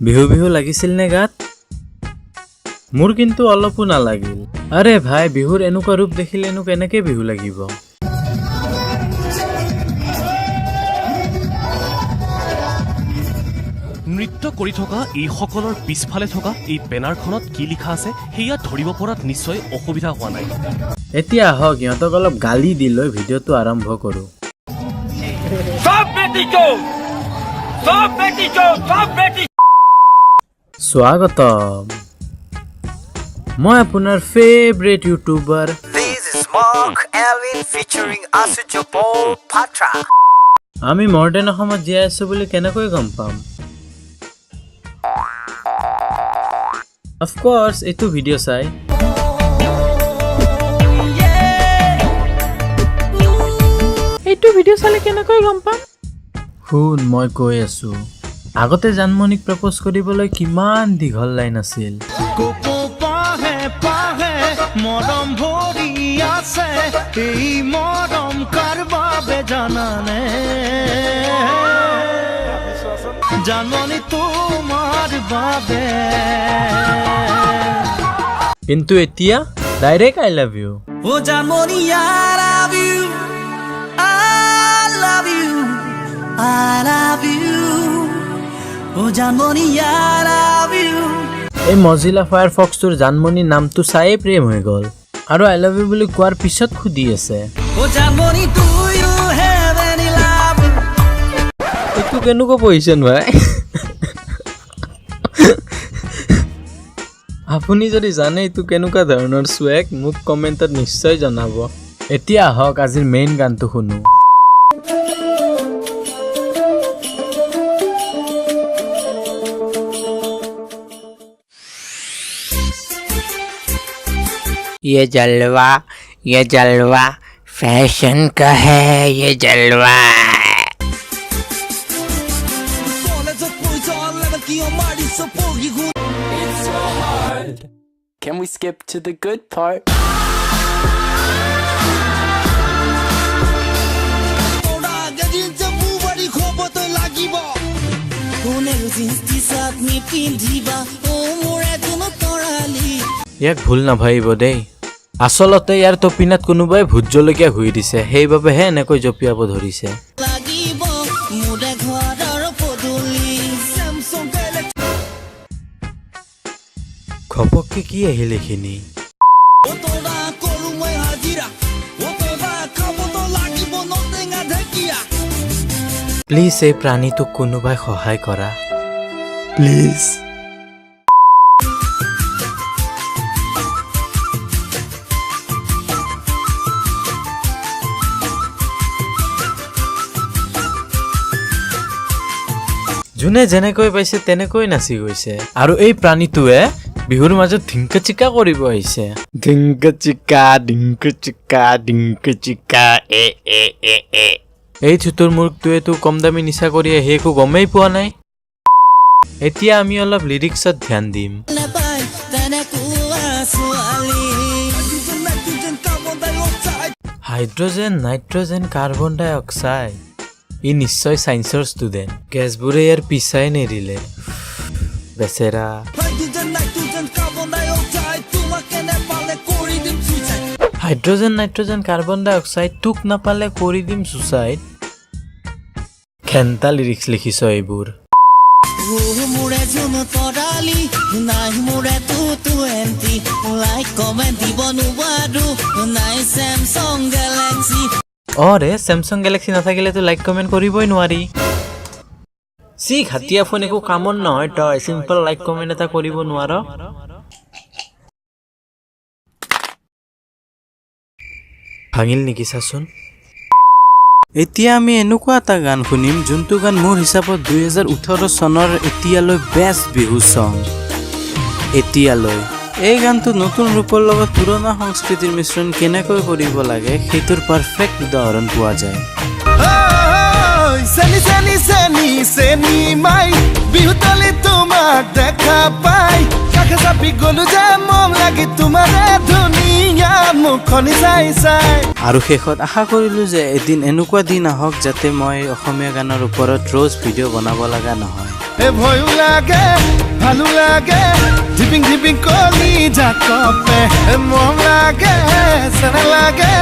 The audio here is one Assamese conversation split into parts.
বিহু বিহু লাগিছিল নে গাত? মোৰ কিন্তু অলপো নালাগিল। আৰে ভাই, বিহুৰ এনেকুৱা ৰূপ দেখিলেনো কেনেকে বিহু লাগিব? নৃত্য কৰি থকা এইসকলৰ পিছফালে থকা এই বেনাৰখনত কি লিখা আছে সেয়া ধৰিব পৰাত নিশ্চয় অসুবিধা হোৱা নাই। এতিয়া আহক ইহঁতক অলপ গালি দি লৈ ভিডিঅ'টো আৰম্ভ কৰোঁ। স্বাগতম, মই আপোনাৰ ফেভৰেট ইউটিউবাৰ আমি মডাৰ্ণ অসমত জীয়াই আছো বুলি কেনেকৈ গম পাম? অফক'ৰ্ছ এইটো ভিডিঅ' চাই। এইটো ভিডিঅ' চালে কেনেকৈ গম পাম? শুন, মই কৈ আছো, আগতে জানমণিক প্ৰপ'জ কৰিবলৈ কিমান দীঘল লাইন আছিল। মৰম ভৰি আছে, এই মৰম কাৰ বাবে জানানে? জানমণি তোমাৰ বাবে। কিন্তু এতিয়া ডাইৰেক্ট আই লাভ ইউ। ও জানমণি I love you, I love you, I love you, ও জানমণি আই লাভ ইউ। এই মজিলা ফায়াৰফক্সটোৰ জানমণিৰ নামটো চায়ে প্ৰেম হৈ গ'ল আৰু আই লাভ ইউ বুলি কোৱাৰ পিছত সুধি আছে, এইটো কেনেকুৱা পজিশ্যন ভাই? আপুনি যদি জানে এইটো কেনেকুৱা ধৰণৰ স্ৱেগ, মোক কমেণ্টত নিশ্চয় জনাব। এতিয়া আহক আজিৰ মেইন গানটো শুনো। ये जलवा फैशन का है, ये जलवा। Can we skip to the good part? ইয়াক ভুল নাভাবিব দেই, আচলতে ইয়াৰ টপিনাত কোনোবাই ভোট জলকীয়া ঘূৰি দিছে, সেইবাবেহে এনেকৈ জঁপিয়াব ধৰিছে। ঘপককে কি আহিল এইখিনি? প্লিজ এই প্ৰাণীটোক কোনোবাই সহায় কৰা, প্লিজ। যোনে যেনেকৈ পাইছে তেনেকৈ নাচি গৈছে, আৰু এই প্ৰাণীটোৱে বিহুৰ মাজত ধিংকা চিকা কৰিব আহিছে। ধিংকা চিকা, ডিংকা চিকা, ডিংকা চিকা, এ এ এ এ। এই চুটোৰ মূৰ্খটোৱেতো কম দামী নিচা কৰি আহি একো গমেই পোৱা নাই। এতিয়া আমি অলপ লিৰিক্সত ধ্যান দিম। হাইড্ৰজেন, নাইট্ৰজেন, কাৰ্বন ডাই অক্সাইড। ই নিশ্চয় চাইন্সৰ ষ্টুডেণ্ট, গেছবোৰে ইয়াৰ পিছাই নেৰিলে বেচেৰা। হাইড্ৰজেন, নাইট্ৰজেন, কাৰ্বন ডাই অক্সাইড, তোক নাপালে কৰি দিম ছুচাইড। খেন্তা লিৰিক্স লিখিছ এইবোৰ। অৰে চেমচাং গেলেক্সি নাথাকিলেতো লাইক কমেণ্ট কৰিবই নোৱাৰি। চি হাতীয়া ফোন একো কামত নহয়, তই চিম্পল লাইক কমেণ্ট এটা কৰিব নোৱাৰ। ভাঙিল নেকি চাচোন। এতিয়া আমি এনেকুৱা এটা গান শুনিম যোনটো গান মোৰ হিচাপত 2018 চনৰ এতিয়ালৈ বেষ্ট বিহু চং। এতিয়ালৈ এই গানটো নতুন ৰূপৰ লগত পুৰণা সংস্কৃতিৰ মিশ্ৰণ কেনেকৈ কৰিব লাগে সেইটোৰ পাৰফেক্ট উদাহৰণ পোৱা যায়। বিহুতলি তোমাক দেখা পাই কাষে চাপি গলো যে মম লাগি তোমাৰে ধুনীয়া মুখনি চাই চাই। আৰু শেষত আশা কৰিলো যে এদিন এনেকুৱা দিন আহক যাতে মই অসমীয়া গানৰ ওপৰত ৰ'জ ভিডিঅ' বনাব লগা নহয়। এ ভয়ও লাগে ভালো লাগে ধিপিং ধিপিং কলি জাকপে মৰম লাগে চেনা লাগে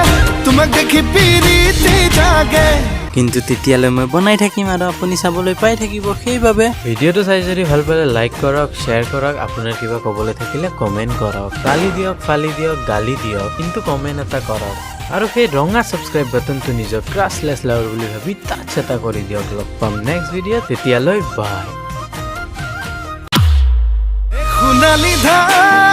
তোমাক দেখি পিৰিতি জাগে কিন্তু তেতিয়ালৈ মই বনাই থাকিম আৰু আপুনি চাবলৈ পাই থাকিব সেইবাবে ভিডিঅ'টো চাই যদি ভাল পালে লাইক কৰক শ্বেয়াৰ কৰক আপোনাৰ কিবা ক'বলৈ থাকিলে কমেণ্ট কৰক গালি দিয়ক ফালি দিয়ক গালি দিয়ক কিন্তু কমেণ্ট এটা কৰক আৰু সেই ৰঙা ছাবস্ক্ৰাইব বাটনটো নিজৰ ক্ৰাছলেছ লাভাৰ বুলি ভাবি টাচ এটা কৰি দিয়ক লগ পাম নেক্সট ভিডিঅ' তেতিয়ালৈ বাই সোণালী ধাৰ